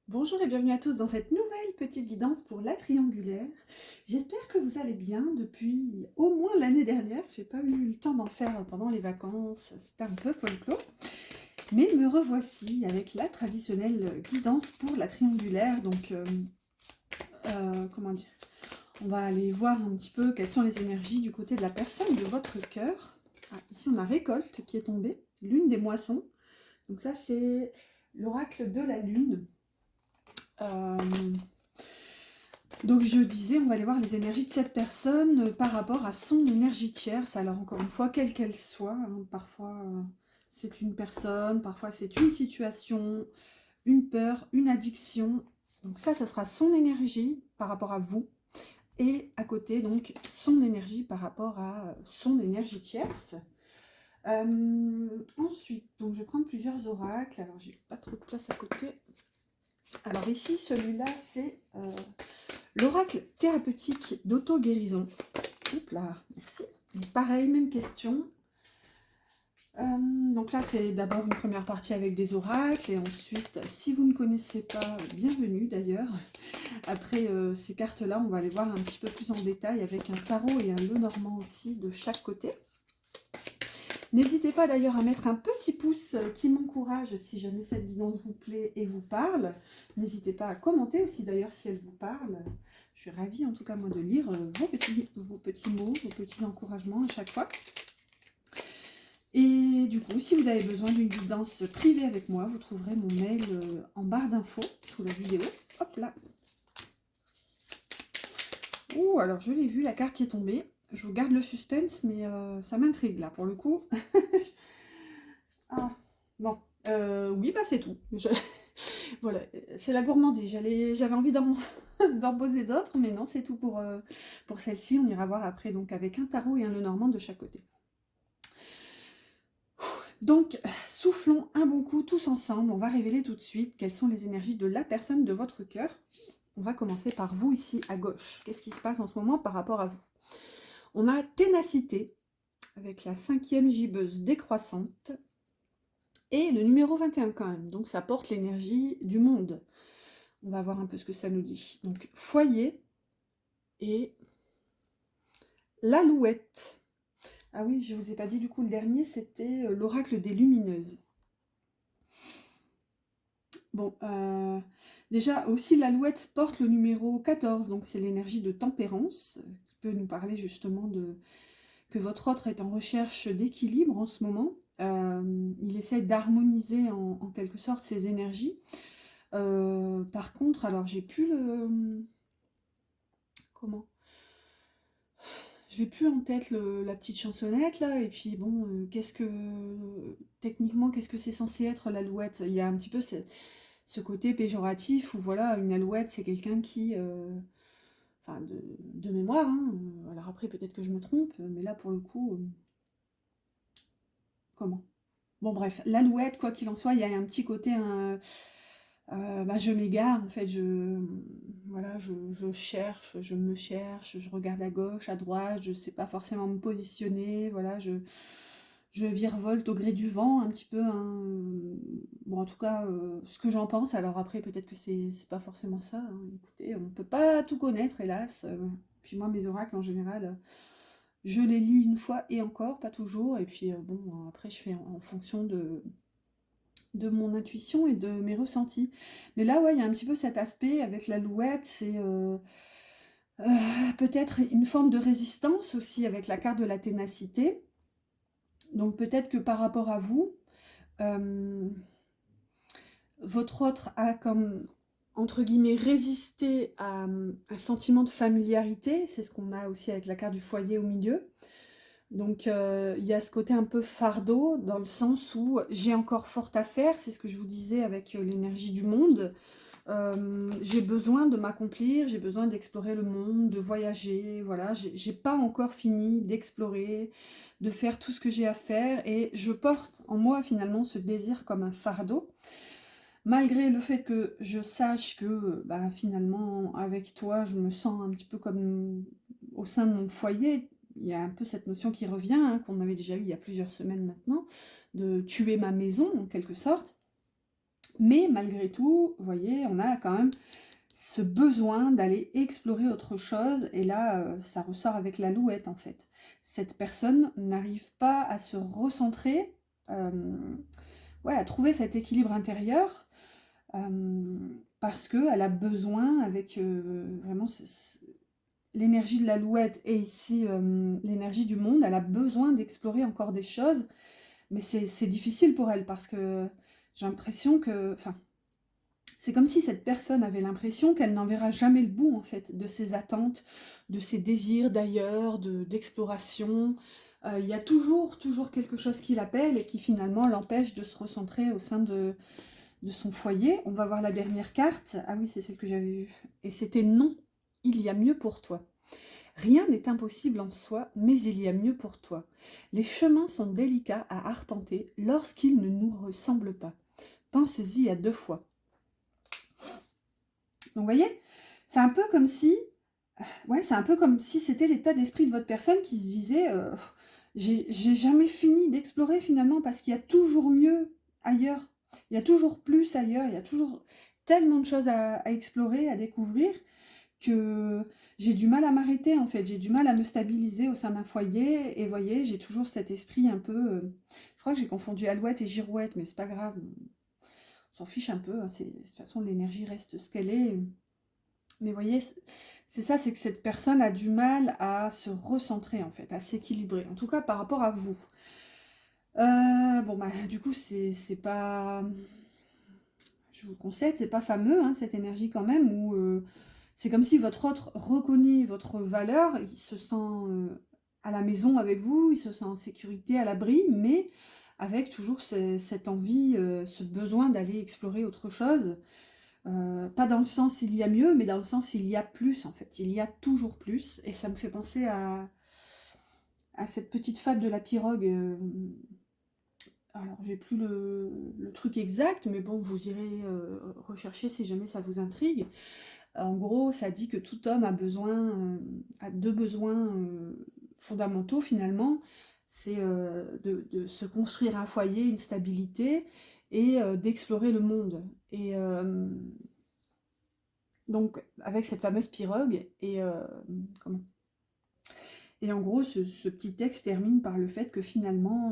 Bonjour et bienvenue à tous dans cette nouvelle petite guidance pour la triangulaire. J'espère que vous allez bien depuis au moins l'année dernière. J'ai pas eu le temps d'en faire pendant les vacances, c'était un peu folklore. Mais me revoici avec la traditionnelle guidance pour la triangulaire. Donc, comment dire, on va aller voir un petit peu quelles sont les énergies du côté de la personne de votre cœur. Ah, ici, on a récolte qui est tombée, lune des moissons. Donc ça, c'est l'oracle de la lune. Donc je disais, on va aller voir les énergies de cette personne par rapport à son énergie tierce. Alors encore une fois, quelle qu'elle soit, hein, parfois c'est une personne, parfois c'est une situation, une peur, une addiction. Donc ça sera son énergie par rapport à vous. Et à côté, donc, son énergie par rapport à son énergie tierce. Ensuite, donc je vais prendre plusieurs oracles. Alors j'ai pas trop de place à côté. Alors ici, celui-là, c'est l'oracle thérapeutique d'auto-guérison. Hop là, merci. Et pareil, même question. Donc là, c'est d'abord une première partie avec des oracles. Et ensuite, si vous ne connaissez pas, bienvenue d'ailleurs. Après ces cartes-là, on va les voir un petit peu plus en détail avec un tarot et un Lenormand aussi de chaque côté. N'hésitez pas d'ailleurs à mettre un petit pouce qui m'encourage si jamais cette guidance vous plaît et vous parle. N'hésitez pas à commenter aussi d'ailleurs si elle vous parle. Je suis ravie en tout cas moi de lire vos petits mots, vos petits encouragements à chaque fois. Et du coup, si vous avez besoin d'une guidance privée avec moi, vous trouverez mon mail en barre d'infos sous la vidéo. Hop là. Ouh, alors je l'ai vu, la carte qui est tombée. Je vous garde le suspense, mais ça m'intrigue là pour le coup. Ah, bon. Oui, bah c'est tout. Voilà, c'est la gourmandise. J'avais envie d'en poser d'autres, mais non, c'est tout pour celle-ci. On ira voir après, donc avec un tarot et un Lenormand de chaque côté. Donc, soufflons un bon coup tous ensemble. On va révéler tout de suite quelles sont les énergies de la personne de votre cœur. On va commencer par vous ici à gauche. Qu'est-ce qui se passe en ce moment par rapport à vous? On a ténacité avec la 5e gibbeuse décroissante. Et le numéro 21 quand même, donc ça porte l'énergie du monde. On va voir un peu ce que ça nous dit. Donc foyer et l'alouette. Ah oui, je ne vous ai pas dit du coup le dernier, c'était l'oracle des lumineuses. Bon, déjà aussi l'alouette porte le numéro 14, donc c'est l'énergie de tempérance, qui peut nous parler justement de que votre autre est en recherche d'équilibre en ce moment. Il essaie d'harmoniser en quelque sorte ses énergies. Par contre, alors j'ai plus le... Comment? Je l'ai plus en tête la petite chansonnette là, et puis bon, techniquement, qu'est-ce que c'est censé être l'alouette? Il y a un petit peu ce côté péjoratif où voilà, une alouette c'est quelqu'un qui, enfin de mémoire, hein, alors après peut-être que je me trompe, mais là pour le coup, comment? Bon bref, l'alouette, quoi qu'il en soit, il y a un petit côté, bah, je m'égare, en fait, voilà, je cherche, je me cherche, je regarde à gauche, à droite, je sais pas forcément me positionner, voilà, je virevolte au gré du vent un petit peu, hein. Bon, en tout cas, ce que j'en pense, alors après, peut-être que c'est pas forcément ça, hein. Écoutez, on peut pas tout connaître, hélas. Puis moi, mes oracles, en général, je les lis une fois et encore, pas toujours, et puis bon, après, je fais en fonction de mon intuition et de mes ressentis. Mais là, ouais, il y a un petit peu cet aspect avec l'alouette, c'est peut-être une forme de résistance aussi avec la carte de la ténacité. Donc peut-être que par rapport à vous, euh, votre autre a comme, entre guillemets, résisté à un sentiment de familiarité. C'est ce qu'on a aussi avec la carte du foyer au milieu. Donc il y a ce côté un peu fardeau dans le sens où j'ai encore fort à faire, c'est ce que je vous disais avec l'énergie du monde. J'ai besoin de m'accomplir, j'ai besoin d'explorer le monde, de voyager, voilà, j'ai pas encore fini d'explorer, de faire tout ce que j'ai à faire et je porte en moi finalement ce désir comme un fardeau, malgré le fait que je sache que bah, finalement avec toi je me sens un petit peu comme au sein de mon foyer. Il y a un peu cette notion qui revient, hein, qu'on avait déjà eu il y a plusieurs semaines maintenant, de tuer ma maison en quelque sorte. Mais malgré tout, vous voyez, on a quand même ce besoin d'aller explorer autre chose. Et là, ça ressort avec l'Alouette, en fait. Cette personne n'arrive pas à se recentrer, ouais, à trouver cet équilibre intérieur, parce qu'elle a besoin, avec vraiment l'énergie de l'Alouette et ici l'énergie du monde, elle a besoin d'explorer encore des choses. Mais c'est difficile pour elle, parce que j'ai l'impression que... Enfin, c'est comme si cette personne avait l'impression qu'elle n'en verra jamais le bout, en fait, de ses attentes, de ses désirs d'ailleurs, d'exploration. Il y a toujours quelque chose qui l'appelle et qui finalement l'empêche de se recentrer au sein de son foyer. On va voir la dernière carte. Ah oui, c'est celle que j'avais vue. Et c'était non, il y a mieux pour toi. Rien n'est impossible en soi, mais il y a mieux pour toi. Les chemins sont délicats à arpenter lorsqu'ils ne nous ressemblent pas. Pense-y à 2 fois. Donc, vous voyez, c'est un peu comme si, ouais, c'est un peu comme si c'était l'état d'esprit de votre personne qui se disait, j'ai jamais fini d'explorer finalement, parce qu'il y a toujours mieux ailleurs, il y a toujours plus ailleurs, il y a toujours tellement de choses à explorer, à découvrir, que j'ai du mal à m'arrêter, en fait, j'ai du mal à me stabiliser au sein d'un foyer. Et vous voyez, j'ai toujours cet esprit un peu, je crois que j'ai confondu alouette et girouette, mais c'est pas grave, on s'en fiche un peu, hein, de toute façon l'énergie reste ce qu'elle est. Mais vous voyez, c'est ça, c'est que cette personne a du mal à se recentrer, en fait, à s'équilibrer, en tout cas par rapport à vous. Bon, bah, du coup, c'est pas... Je vous le concède, c'est pas fameux, hein, cette énergie quand même, où c'est comme si votre autre reconnaît votre valeur, il se sent à la maison avec vous, il se sent en sécurité, à l'abri, mais avec toujours cette envie, ce besoin d'aller explorer autre chose. Pas dans le sens il y a mieux, mais dans le sens il y a plus, en fait. Il y a toujours plus. Et ça me fait penser à cette petite fable de la pirogue. Alors, j'ai plus le truc exact, mais bon, vous irez rechercher si jamais ça vous intrigue. En gros, ça dit que tout homme a 2 besoins fondamentaux finalement. C'est de se construire un foyer, une stabilité, et d'explorer le monde. Et donc, avec cette fameuse pirogue, et comment? Et en gros, ce petit texte termine par le fait que finalement,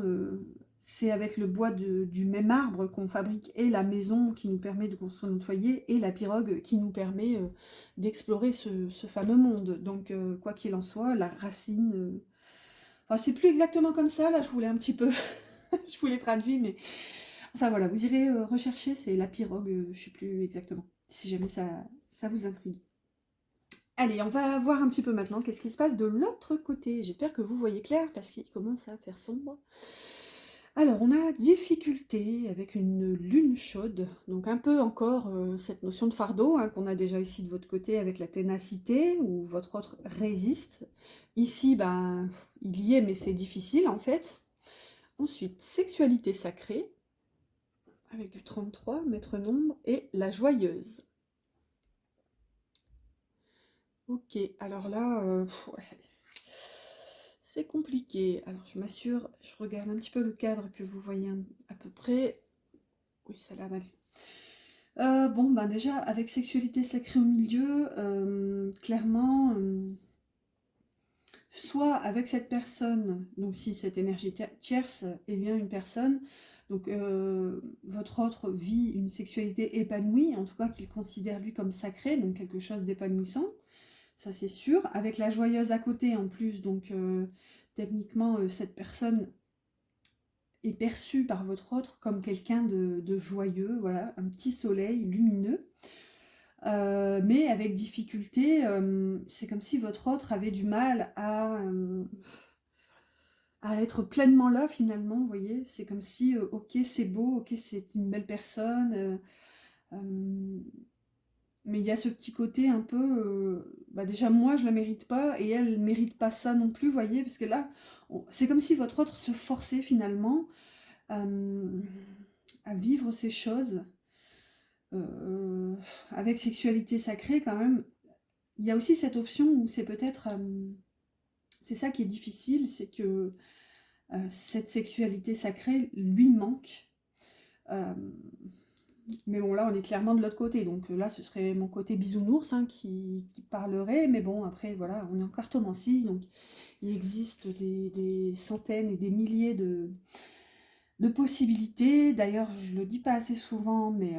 c'est avec le bois du même arbre qu'on fabrique et la maison qui nous permet de construire notre foyer, et la pirogue qui nous permet d'explorer ce fameux monde. Donc, quoi qu'il en soit, la racine... Enfin, c'est plus exactement comme ça, là, je voulais un petit peu... je vous l'ai traduit, mais... Enfin, voilà, vous irez rechercher, c'est la pirogue, je sais plus exactement, si jamais ça vous intrigue. Allez, on va voir un petit peu maintenant qu'est-ce qui se passe de l'autre côté. J'espère que vous voyez clair, parce qu'il commence à faire sombre. Alors, on a difficulté avec une lune chaude, donc un peu encore cette notion de fardeau hein, qu'on a déjà ici de votre côté avec la ténacité, où votre autre résiste. Ici, ben, il y est, mais c'est difficile en fait. Ensuite, sexualité sacrée, avec du 33, maître nombre, et la joyeuse. Ok, alors là, ouais, c'est compliqué. Alors, je m'assure, je regarde un petit peu le cadre que vous voyez à peu près. Oui, ça a l'air d'aller. Bon, ben déjà, avec sexualité sacrée au milieu, clairement, soit avec cette personne, donc si cette énergie tierce est bien une personne, donc votre autre vit une sexualité épanouie, en tout cas qu'il considère lui comme sacré, donc quelque chose d'épanouissant, ça c'est sûr. Avec la joyeuse à côté en plus, donc techniquement cette personne est perçue par votre autre comme quelqu'un de joyeux, voilà, un petit soleil lumineux. Mais avec difficulté, c'est comme si votre autre avait du mal à être pleinement là finalement, vous voyez. C'est comme si, ok c'est beau, ok c'est une belle personne, mais il y a ce petit côté un peu, bah déjà moi je la mérite pas, et elle mérite pas ça non plus, vous voyez, parce que là, c'est comme si votre autre se forçait finalement à vivre ces choses. Avec sexualité sacrée quand même, il y a aussi cette option où c'est peut-être, c'est ça qui est difficile, c'est que cette sexualité sacrée lui manque. Mais bon, là, on est clairement de l'autre côté. Donc là, ce serait mon côté bisounours hein, qui parlerait. Mais bon, après, voilà, on est en cartomancie. Donc il existe des centaines et des milliers de possibilités. D'ailleurs, je le dis pas assez souvent, mais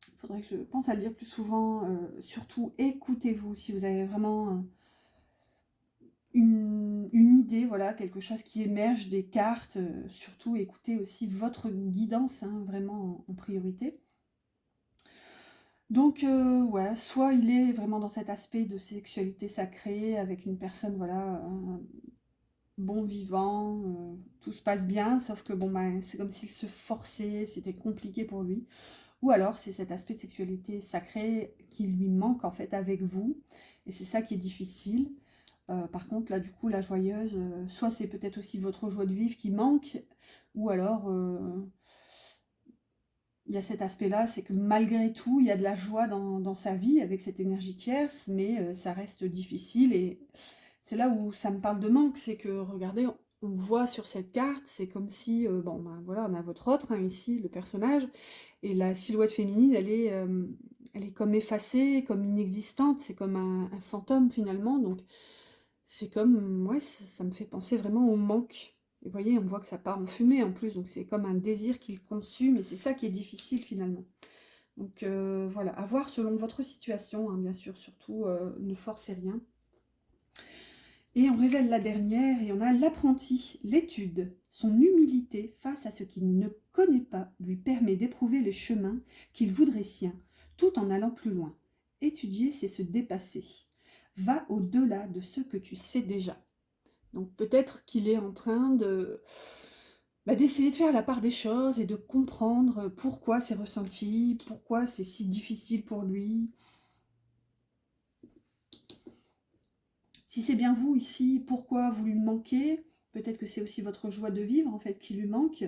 il faudrait que je pense à le dire plus souvent. Surtout, écoutez-vous. Si vous avez vraiment une idée, voilà, quelque chose qui émerge des cartes, surtout écoutez aussi votre guidance, hein, vraiment en priorité. Donc, ouais, soit il est vraiment dans cet aspect de sexualité sacrée avec une personne, voilà, un bon vivant, tout se passe bien, sauf que bon, ben, c'est comme s'il se forçait, c'était compliqué pour lui. Ou alors, c'est cet aspect de sexualité sacrée qui lui manque en fait avec vous, et c'est ça qui est difficile. Par contre, là, du coup, la joyeuse, soit c'est peut-être aussi votre joie de vivre qui manque, ou alors il y a cet aspect-là, c'est que malgré tout, il y a de la joie dans sa vie avec cette énergie tierce, mais ça reste difficile. Et c'est là où ça me parle de manque, c'est que, regardez, on voit sur cette carte, c'est comme si, bon, ben voilà, on a votre autre, hein, ici, le personnage, et la silhouette féminine, elle est comme effacée, comme inexistante, c'est comme un fantôme finalement, donc c'est comme, ouais, ça me fait penser vraiment au manque. Et vous voyez, on voit que ça part en fumée en plus, donc c'est comme un désir qui le consume, et c'est ça qui est difficile finalement. Donc voilà, à voir selon votre situation, hein, bien sûr, surtout ne forcez rien. Et on révèle la dernière, et on a l'apprenti, l'étude. Son humilité face à ce qu'il ne connaît pas lui permet d'éprouver les chemins qu'il voudrait siens, tout en allant plus loin. Étudier, c'est se dépasser. Va au-delà de ce que tu sais déjà. Donc peut-être qu'il est en train d'essayer de faire la part des choses et de comprendre pourquoi c'est ressenti, pourquoi c'est si difficile pour lui. Si c'est bien vous ici, pourquoi vous lui manquez? Peut-être que c'est aussi votre joie de vivre en fait qui lui manque.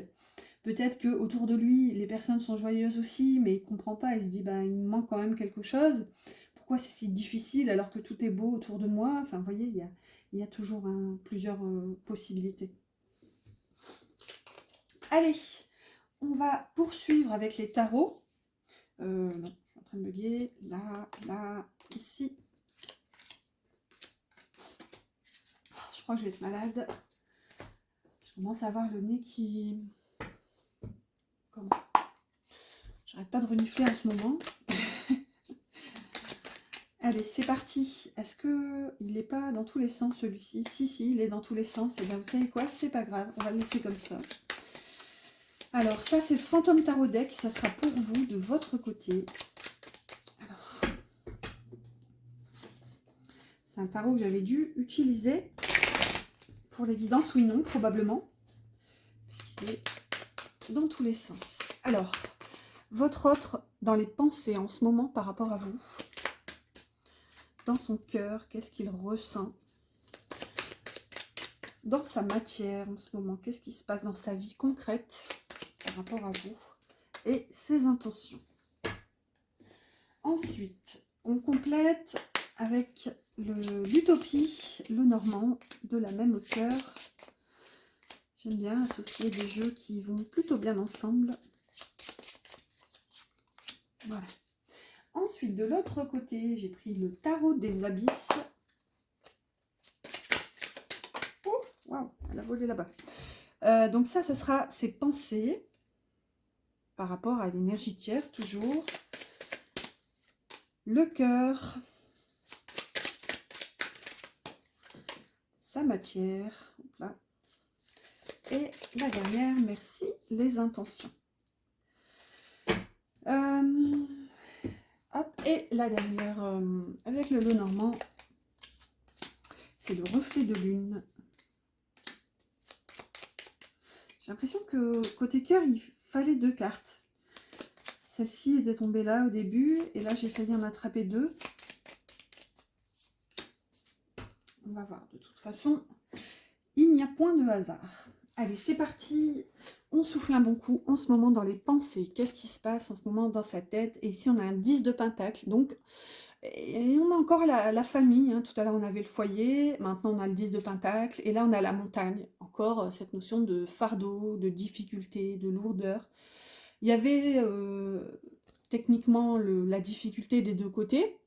Peut-être que autour de lui, les personnes sont joyeuses aussi, mais il ne comprend pas, il se dit il me manque quand même quelque chose. Pourquoi c'est si difficile alors que tout est beau autour de moi? Enfin, vous voyez, il y a toujours plusieurs possibilités. Allez, on va poursuivre avec les tarots. Non, je suis en train de bugger. Là, ici. Je crois que je vais être malade. Je commence à avoir le nez qui... Comment? J'arrête pas de renifler en ce moment. Allez, c'est parti. Est-ce qu'il n'est pas dans tous les sens celui-ci? Si, il est dans tous les sens. Et bien, vous savez quoi? C'est pas grave. On va le laisser comme ça. Alors, ça, c'est le Fantôme Tarot Deck. Ça sera pour vous, de votre côté. Alors, c'est un tarot que j'avais dû utiliser pour l'évidence, oui, non, probablement. Puisqu'il est dans tous les sens. Alors, votre autre dans les pensées en ce moment par rapport à vous. Dans son cœur, qu'est-ce qu'il ressent? Dans sa matière en ce moment, qu'est-ce qui se passe dans sa vie concrète par rapport à vous et ses intentions. Ensuite, on complète avec l'Utopie, le Normand, de la même auteur. J'aime bien associer des jeux qui vont plutôt bien ensemble. Voilà. Ensuite, de l'autre côté, j'ai pris le Tarot des Abysses. Oh, waouh, elle a volé là-bas. Donc ça sera ses pensées par rapport à l'énergie tierce, toujours. Le cœur. Sa matière. Hop là. Et la dernière, merci, les intentions. Hop, et la dernière, avec le Lenormand, c'est le reflet de lune. J'ai l'impression que côté cœur, il fallait 2 cartes. Celle-ci était tombée là au début, et là j'ai failli en attraper 2. On va voir, de toute façon, il n'y a point de hasard. Allez, c'est parti. On souffle un bon coup en ce moment dans les pensées. Qu'est-ce qui se passe en ce moment dans sa tête? Et ici, on a un 10 de pentacle. Donc, et on a encore la famille. Hein. Tout à l'heure, on avait le foyer. Maintenant, on a le 10 de pentacle. Et là, on a la montagne. Encore cette notion de fardeau, de difficulté, de lourdeur. Il y avait techniquement la difficulté des deux côtés.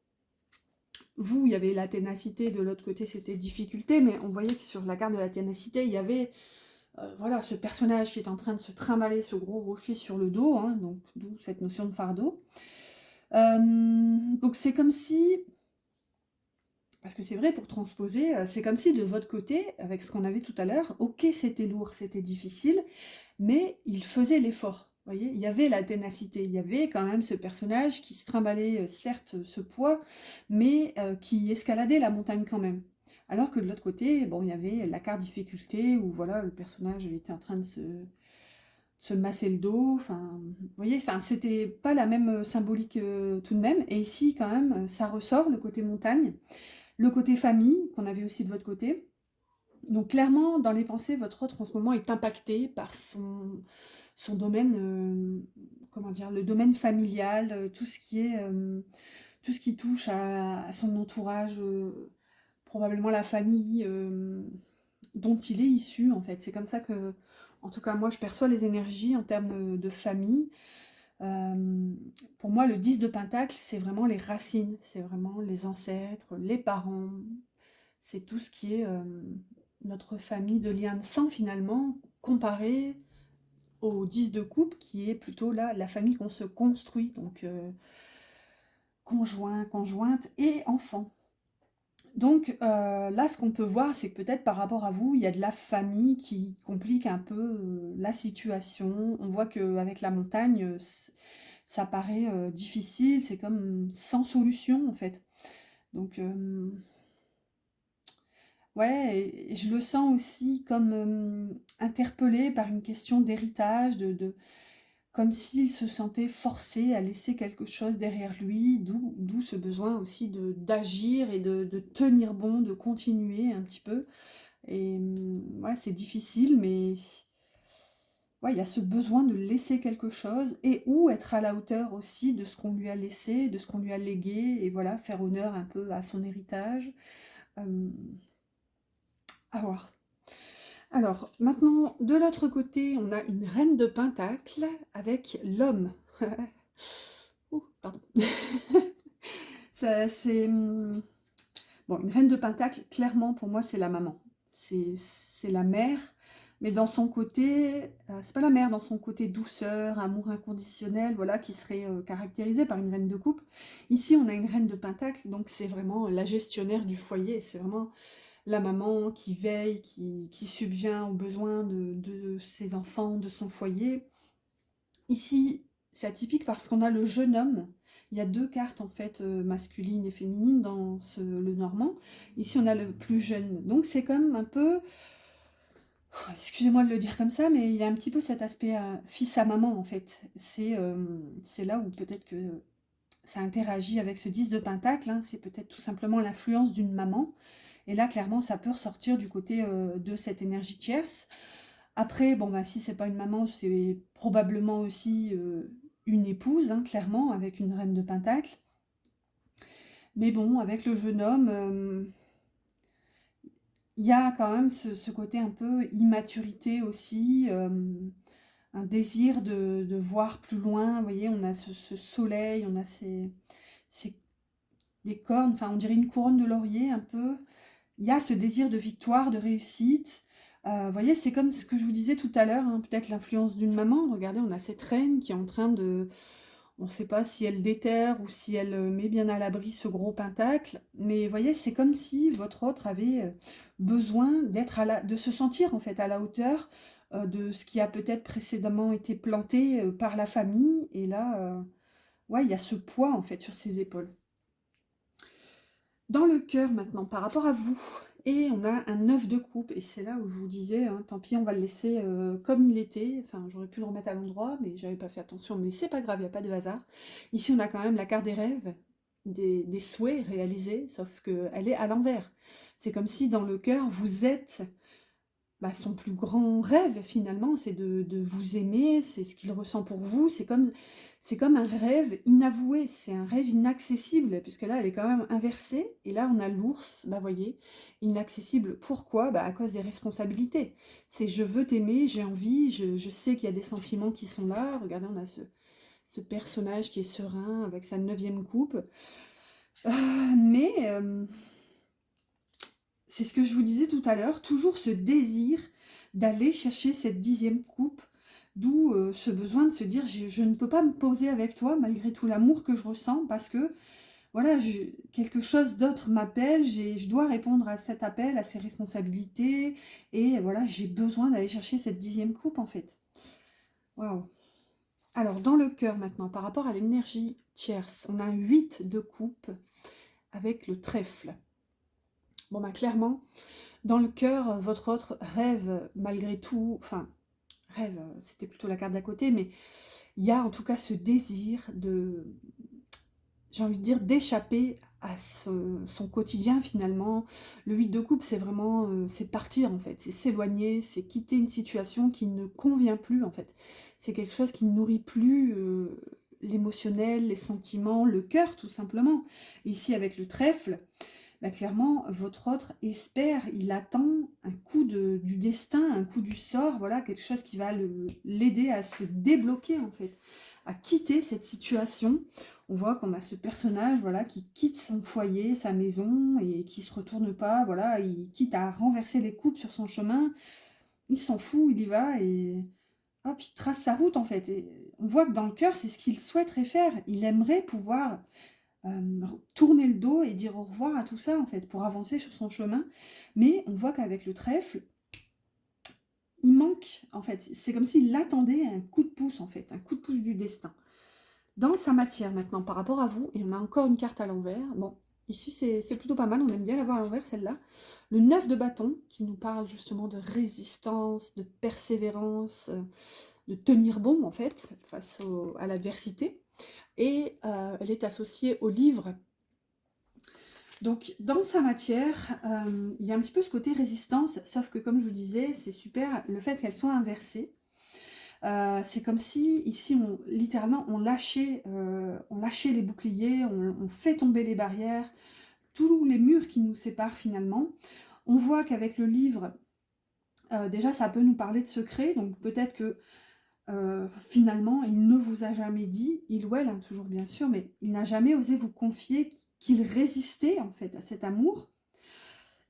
Vous, il y avait la ténacité, de l'autre côté, c'était difficulté, mais on voyait que sur la carte de la ténacité, il y avait voilà, ce personnage qui est en train de se trimballer ce gros rocher sur le dos, hein, donc d'où cette notion de fardeau. Donc c'est comme si, parce que c'est vrai, pour transposer, c'est comme si de votre côté, avec ce qu'on avait tout à l'heure, ok, c'était lourd, c'était difficile, mais il faisait l'effort. Vous voyez, il y avait la ténacité, il y avait quand même ce personnage qui se trimballait, certes, ce poids, mais qui escaladait la montagne quand même. Alors que de l'autre côté, bon, il y avait la carte difficulté, où voilà, le personnage était en train de se masser le dos, enfin, vous voyez, enfin, c'était pas la même symbolique tout de même, et ici, quand même, ça ressort, le côté montagne, le côté famille, qu'on avait aussi de votre côté. Donc clairement, dans les pensées, votre autre en ce moment est impacté par son domaine, comment dire, le domaine familial, tout ce qui touche à son entourage, probablement la famille dont il est issu, en fait. C'est comme ça que, en tout cas, moi, je perçois les énergies en termes de famille. Euh, pour moi, le 10 de Pentacle, c'est vraiment les racines, c'est vraiment les ancêtres, les parents, c'est tout ce qui est notre famille de liens de sang, finalement, comparé au 10 de coupe, qui est plutôt là, la famille qu'on se construit, donc conjoint, conjointe et enfant. Donc là, ce qu'on peut voir, c'est que peut-être par rapport à vous, il y a de la famille qui complique un peu la situation. On voit qu'avec la montagne, ça paraît difficile, c'est comme sans solution en fait. Donc ouais, et je le sens aussi comme interpellé par une question d'héritage, comme s'il se sentait forcé à laisser quelque chose derrière lui, d'où ce besoin aussi d'agir et de tenir bon, de continuer un petit peu. Et ouais, c'est difficile, mais ouais, il y a ce besoin de laisser quelque chose et ou être à la hauteur aussi de ce qu'on lui a laissé, de ce qu'on lui a légué, et voilà, faire honneur un peu à son héritage. Euh, à voir. Alors, maintenant, de l'autre côté, on a une reine de Pentacle avec l'homme. Ouh, pardon. C'est bon, une reine de Pentacle, clairement, pour moi, c'est la maman. C'est la mère, mais dans son côté, c'est pas la mère, dans son côté douceur, amour inconditionnel, voilà, qui serait caractérisé par une reine de coupe. Ici, on a une reine de Pentacle, donc c'est vraiment la gestionnaire du foyer, c'est vraiment la maman qui veille, qui subvient aux besoins de ses enfants, de son foyer. Ici, c'est atypique parce qu'on a le jeune homme. Il y a deux cartes en fait masculines et féminines dans le normand. Ici, on a le plus jeune. Donc c'est comme un peu, excusez-moi de le dire comme ça, mais il y a un petit peu cet aspect fils à maman en fait. C'est là où peut-être que ça interagit avec ce 10 de Pentacle. Hein. C'est peut-être tout simplement l'influence d'une maman. Et là, clairement, ça peut ressortir du côté de cette énergie tierce. Après, bon, bah, si c'est pas une maman, c'est probablement aussi une épouse, hein, clairement, avec une reine de Pentacle. Mais bon, avec le jeune homme, il y a quand même ce côté un peu immaturité aussi, un désir de voir plus loin. Vous voyez, on a ce soleil, on a des cornes, enfin, on dirait une couronne de laurier un peu. Il y a ce désir de victoire, de réussite. Vous voyez, c'est comme ce que je vous disais tout à l'heure, hein, peut-être l'influence d'une maman. Regardez, on a cette reine qui est en train de... On ne sait pas si elle déterre ou si elle met bien à l'abri ce gros pentacle. Mais vous voyez, c'est comme si votre autre avait besoin de se sentir en fait à la hauteur de ce qui a peut-être précédemment été planté par la famille. Et là, ouais, il y a ce poids en fait sur ses épaules. Dans le cœur maintenant, par rapport à vous, et on a un 9 de coupe, et c'est là où je vous disais, hein, tant pis, on va le laisser comme il était, enfin j'aurais pu le remettre à l'endroit, mais j'avais pas fait attention, mais c'est pas grave, il n'y a pas de hasard. Ici on a quand même la carte des rêves, des souhaits réalisés, sauf qu'elle est à l'envers. C'est comme si dans le cœur, vous êtes son plus grand rêve finalement, c'est de vous aimer, c'est ce qu'il ressent pour vous, c'est comme un rêve inavoué, c'est un rêve inaccessible, puisque là elle est quand même inversée, et là on a l'ours, bah voyez, inaccessible. Pourquoi? Bah à cause des responsabilités. C'est je veux t'aimer, j'ai envie, je sais qu'il y a des sentiments qui sont là. Regardez, on a ce personnage qui est serein avec sa 9e coupe. Mais c'est ce que je vous disais tout à l'heure, toujours ce désir d'aller chercher cette 10e coupe, d'où ce besoin de se dire je ne peux pas me poser avec toi malgré tout l'amour que je ressens, parce que voilà, quelque chose d'autre m'appelle, je dois répondre à cet appel, à ces responsabilités, et voilà, j'ai besoin d'aller chercher cette 10e coupe en fait. Waouh! Alors, dans le cœur maintenant, par rapport à l'énergie tierce, on a 8 de coupe avec le trèfle. Bon, bah clairement, dans le cœur, votre autre rêve malgré tout, enfin, rêve, c'était plutôt la carte d'à côté, mais il y a en tout cas ce désir de, j'ai envie de dire, d'échapper à son quotidien finalement. Le 8 de coupe, c'est vraiment, c'est partir en fait, c'est s'éloigner, c'est quitter une situation qui ne convient plus en fait. C'est quelque chose qui ne nourrit plus l'émotionnel, les sentiments, le cœur tout simplement. Ici avec le trèfle, bah, clairement, votre autre espère, il attend un coup du destin, un coup du sort, voilà, quelque chose qui va l'aider à se débloquer en fait, à quitter cette situation. On voit qu'on a ce personnage, voilà, qui quitte son foyer, sa maison, et qui se retourne pas, voilà, il quitte à renverser les coupes sur son chemin, il s'en fout, il y va, et hop, il trace sa route en fait. Et on voit que dans le cœur, c'est ce qu'il souhaiterait faire. Il aimerait pouvoir tourner le dos et dire au revoir à tout ça, en fait, pour avancer sur son chemin. Mais on voit qu'avec le trèfle, il manque, en fait, c'est comme s'il attendait un coup de pouce, en fait, un coup de pouce du destin. Dans sa matière, maintenant, par rapport à vous, et on a encore une carte à l'envers, bon, ici c'est plutôt pas mal, on aime bien l'avoir à l'envers, celle-là. Le 9 de bâton, qui nous parle justement de résistance, de persévérance, de tenir bon, en fait, face à l'adversité. Et elle est associée au livre. Donc, dans sa matière, il y a un petit peu ce côté résistance, sauf que, comme je vous disais, c'est super le fait qu'elle soit inversée. C'est comme si, ici, littéralement, on lâchait les boucliers, on fait tomber les barrières, tous les murs qui nous séparent finalement. On voit qu'avec le livre, déjà, ça peut nous parler de secrets, donc peut-être que finalement, il ne vous a jamais dit, il ou elle, hein, toujours bien sûr, mais il n'a jamais osé vous confier qu'il résistait en fait à cet amour,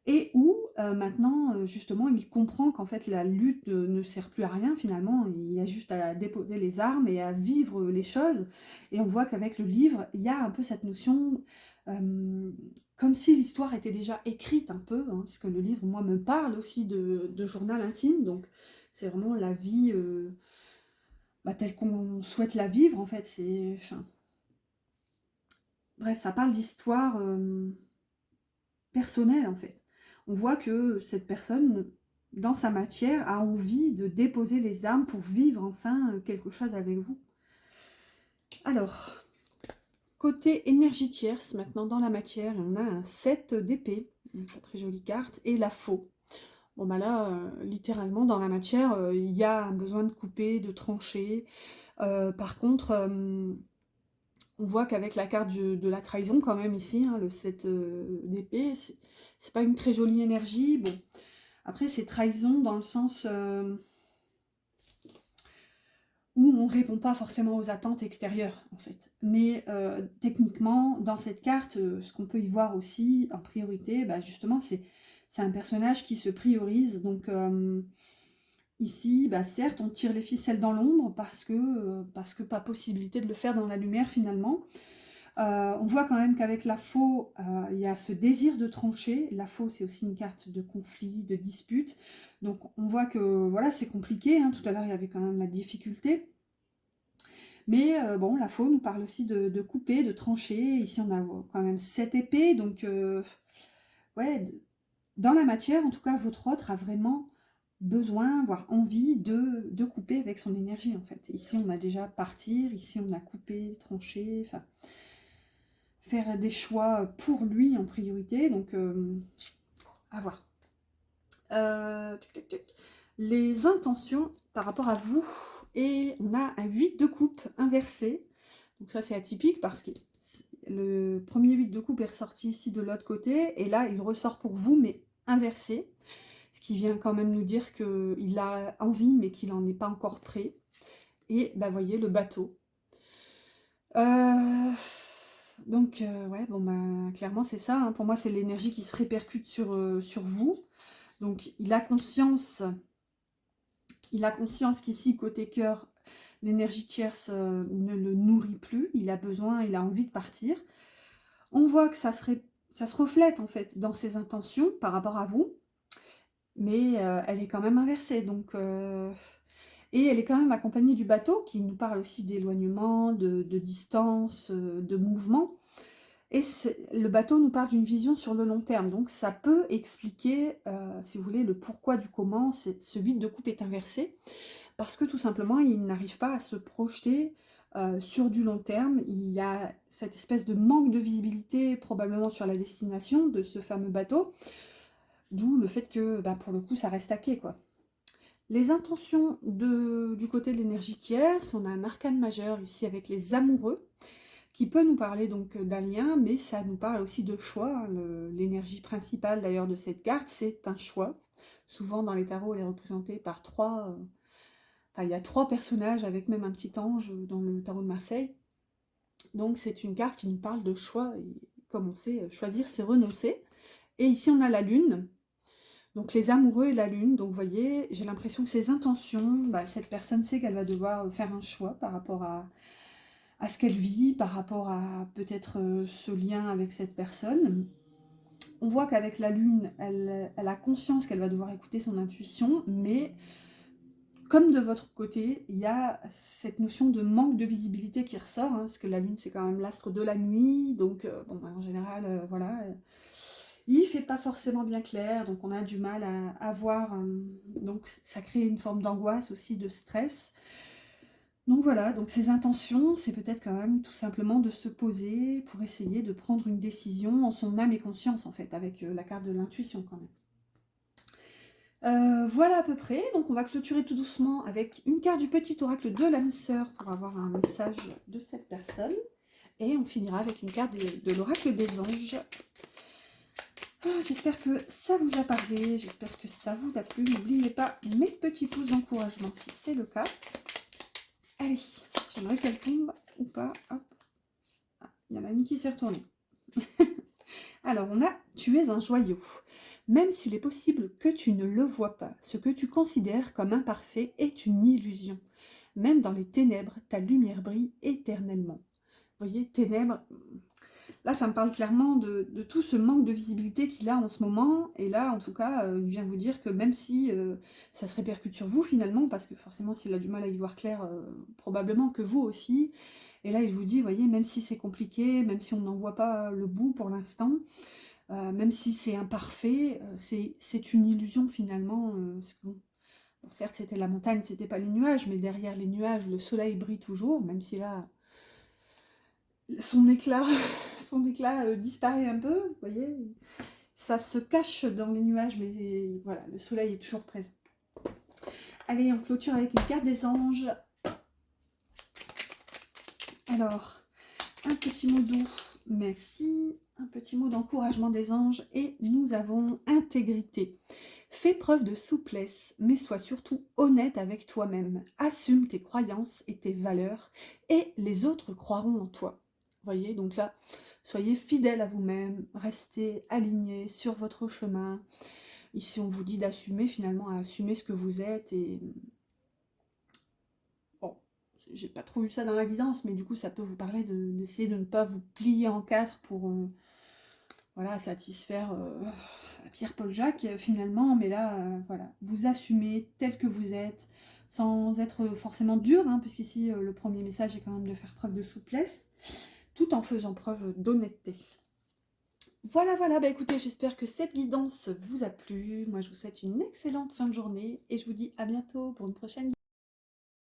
et où maintenant, justement, il comprend qu'en fait la lutte ne sert plus à rien finalement, il y a juste à déposer les armes et à vivre les choses, et on voit qu'avec le livre, il y a un peu cette notion, comme si l'histoire était déjà écrite un peu, hein, puisque le livre, moi, me parle aussi de journal intime, donc c'est vraiment la vie telle qu'on souhaite la vivre, en fait. Enfin, bref, ça parle d'histoire personnelle, en fait. On voit que cette personne, dans sa matière, a envie de déposer les armes pour vivre enfin quelque chose avec vous. Alors, côté énergie tierce, maintenant dans la matière, on a un 7 d'épée, une très jolie carte, et la faux. Bon bah là, littéralement, dans la matière, il y a un besoin de couper, de trancher. Par contre, on voit qu'avec la carte de la trahison, quand même, ici, hein, le 7 d'épée, c'est pas une très jolie énergie. Bon, après, c'est trahison dans le sens où on répond pas forcément aux attentes extérieures, en fait. Mais techniquement, dans cette carte, ce qu'on peut y voir aussi, en priorité, bah, justement, c'est un personnage qui se priorise. Donc, ici, bah, certes, on tire les ficelles dans l'ombre parce que pas possibilité de le faire dans la lumière, finalement. On voit quand même qu'avec la faux, il y a ce désir de trancher. La faux, c'est aussi une carte de conflit, de dispute. Donc on voit que voilà, c'est compliqué, hein. Tout à l'heure, il y avait quand même la difficulté. Mais bon, la faux nous parle aussi de couper, de trancher. Ici, on a quand même 7 épées. Donc, ouais, dans la matière, en tout cas, votre autre a vraiment besoin, voire envie de couper avec son énergie, en fait. Ici, on a déjà partir. Ici, on a coupé, tranché, enfin faire des choix pour lui en priorité, donc à voir. Tic, tic, tic. Les intentions par rapport à vous. Et on a un 8 de coupe inversé. Donc ça c'est atypique parce que le premier 8 de coupe est ressorti ici de l'autre côté. Et là il ressort pour vous mais inversé. Ce qui vient quand même nous dire qu'il a envie mais qu'il n'en est pas encore prêt. Et bah voyez le bateau. Ouais, bon bah clairement c'est ça, hein. Pour moi c'est l'énergie qui se répercute sur vous. Donc il a conscience qu'ici côté cœur, l'énergie tierce ne le nourrit plus, il a besoin, il a envie de partir. On voit que ça se reflète en fait dans ses intentions par rapport à vous, mais elle est quand même inversée, donc... Et elle est quand même accompagnée du bateau, qui nous parle aussi d'éloignement, de distance, de mouvement. Et le bateau nous parle d'une vision sur le long terme. Donc ça peut expliquer, si vous voulez, le pourquoi du comment ce 8 de coupe est inversé. Parce que tout simplement, il n'arrive pas à se projeter sur du long terme. Il y a cette espèce de manque de visibilité, probablement sur la destination de ce fameux bateau. D'où le fait que, bah, pour le coup, ça reste à quai, quoi. Les intentions du côté de l'énergie tierce, on a un arcane majeur ici avec les amoureux, qui peut nous parler donc d'un lien, mais ça nous parle aussi de choix. L'énergie principale d'ailleurs de cette carte, c'est un choix. Souvent dans les tarots, elle est représentée par trois... il y a 3 personnages avec même un petit ange dans le tarot de Marseille. Donc c'est une carte qui nous parle de choix, et comme on sait, choisir c'est renoncer. Et ici on a la lune. Donc les amoureux et la lune, donc vous voyez, j'ai l'impression que ces intentions, bah, cette personne sait qu'elle va devoir faire un choix par rapport à ce qu'elle vit, par rapport à peut-être ce lien avec cette personne. On voit qu'avec la lune, elle a conscience qu'elle va devoir écouter son intuition, mais comme de votre côté, il y a cette notion de manque de visibilité qui ressort, hein, parce que la lune c'est quand même l'astre de la nuit, donc bon, bah, en général, voilà... il fait pas forcément bien clair, donc on a du mal à voir, donc ça crée une forme d'angoisse aussi, de stress. Donc voilà, donc ces intentions, c'est peut-être quand même tout simplement de se poser pour essayer de prendre une décision en son âme et conscience en fait, avec la carte de l'intuition quand même. Voilà à peu près, donc on va clôturer tout doucement avec une carte du petit oracle de l'âme sœur pour avoir un message de cette personne. Et on finira avec une carte de l'oracle des anges. J'espère que ça vous a parlé, j'espère que ça vous a plu. N'oubliez pas mes petits pouces d'encouragement si c'est le cas. Allez, j'aimerais qu'elle tombe ou pas. Hop. Ah, il y en a une qui s'est retournée. Alors, on a « Tu es un joyau. Même s'il est possible que tu ne le vois pas, ce que tu considères comme imparfait est une illusion. Même dans les ténèbres, ta lumière brille éternellement. » Vous voyez, ténèbres... Là, ça me parle clairement de tout ce manque de visibilité qu'il a en ce moment. Et là, en tout cas, il vient vous dire que même si ça se répercute sur vous finalement, parce que forcément, s'il a du mal à y voir clair, probablement que vous aussi. Et là, il vous dit, vous voyez, même si c'est compliqué, même si on n'en voit pas le bout pour l'instant, même si c'est imparfait, c'est une illusion finalement. Bon, certes, c'était la montagne, c'était pas les nuages, mais derrière les nuages, le soleil brille toujours, même si là... son éclat, disparaît un peu, vous voyez, ça se cache dans les nuages, mais voilà, le soleil est toujours présent. Allez, on clôture avec une carte des anges. Alors, un petit mot doux, merci, un petit mot d'encouragement des anges, et nous avons intégrité. Fais preuve de souplesse, mais sois surtout honnête avec toi-même. Assume tes croyances et tes valeurs, et les autres croiront en toi. Voyez, donc là, soyez fidèle à vous-même, restez aligné sur votre chemin. Ici, on vous dit d'assumer, finalement, à assumer ce que vous êtes. Et bon, j'ai pas trop eu ça dans la guidance, mais du coup, ça peut vous parler d'essayer de ne pas vous plier en quatre pour voilà, satisfaire Pierre-Paul Jacques, finalement. Mais là, voilà, vous assumez tel que vous êtes, sans être forcément dur, hein, puisqu'ici, le premier message est quand même de faire preuve de souplesse, tout en faisant preuve d'honnêteté. Voilà, voilà, bah écoutez, j'espère que cette guidance vous a plu. Moi, je vous souhaite une excellente fin de journée et je vous dis à bientôt pour une prochaine guidance.